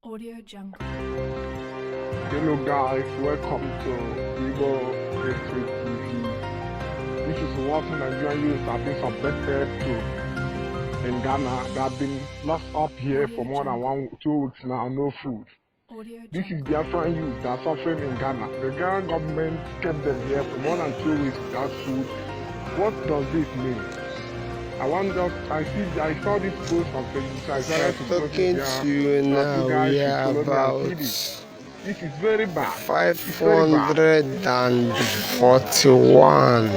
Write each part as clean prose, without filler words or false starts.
Audio Jungle. Hello guys, welcome to govt TV. This is what Nigerian youths have been subjected to in Ghana. They have been locked up here for more than 2 weeks now, no food. This is Biafran youth that are suffering in Ghana. The Ghana government kept them here for more than 2 weeks without food. What does this mean? I saw this post on Facebook. I started to talking to you now. We are about this is very bad. 541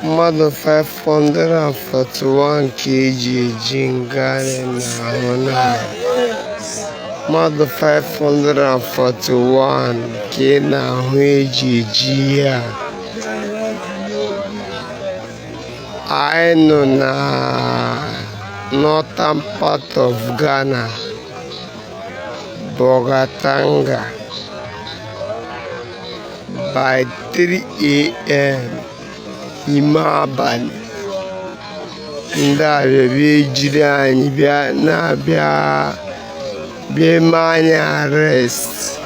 mother 541 kg Ghanian mother 541 kg Ghanian. I know na northern part of Ghana, Bogatanga, by 3 a.m. Imabani. Nda be jirani bia na bia many arrest.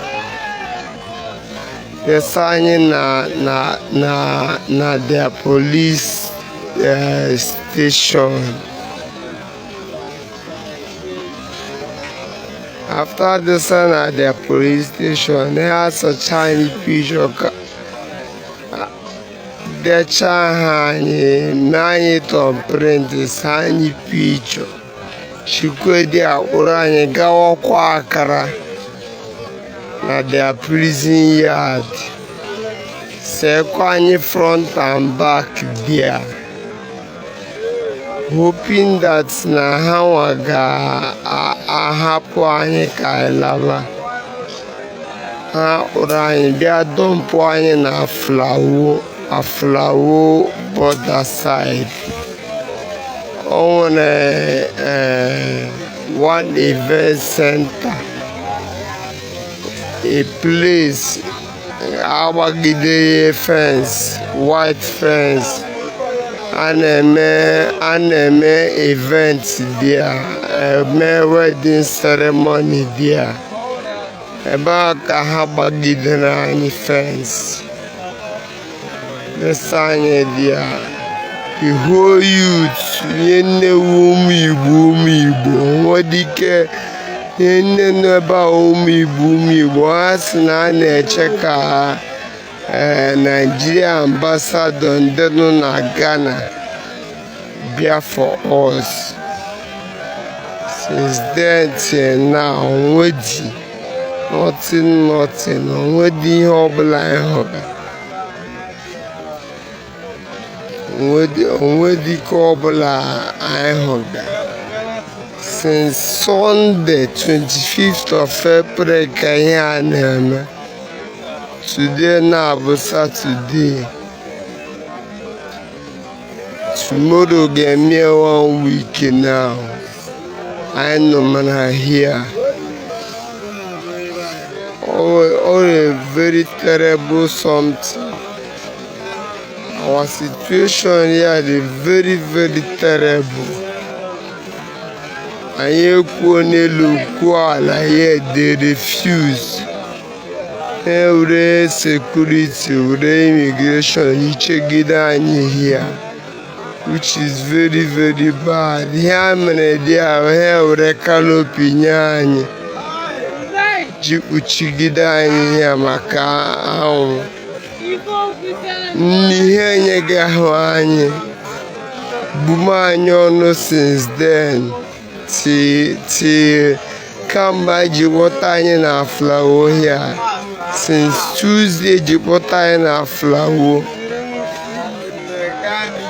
The sign na their police station. After the sun at their police station, they had a Chinese picture. The Chinese many to print the Chinese picture. She could their Urani go Kwakara at their prison yard. Say Kwani front and back there. Hoping that na hawaga ahapu anyị ka lava ha urani bia dompo anyị na aflawo border side on one event center, a place awagide fence, white fence. Aneme events there, wedding ceremony there. About Kahabagidana any fence. The sign there. The whole youth, yene wumi, what do you care? Yene about wumi, was not a checker. Nigerian ambassador in Ghana bear for us. Since then till now, nothing, already since Sunday 25th of April, Ghanian. Today now Saturday. Tomorrow get me 1 week now. I know man are here. All a very terrible something. Our situation here is very, very terrible. And you they refuse. Every security, every immigration, here, which is very, very bad. Here, many here, canopy, here, maka, Bumanyo since then, till come by water in our flower here. Since Tuesday, Jipota in our flower.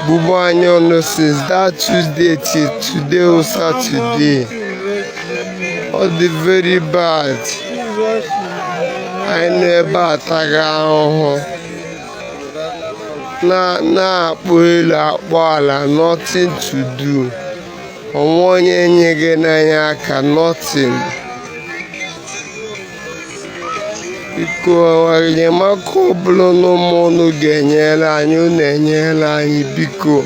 Bubanyo since that Tuesday till today or Saturday. All the very bad. I never taga na nothing to do. On one year, nothing. Biko enyemaka ọbụla n'ụmụnụ ga-enyere anyị, unu enyere anyị biko.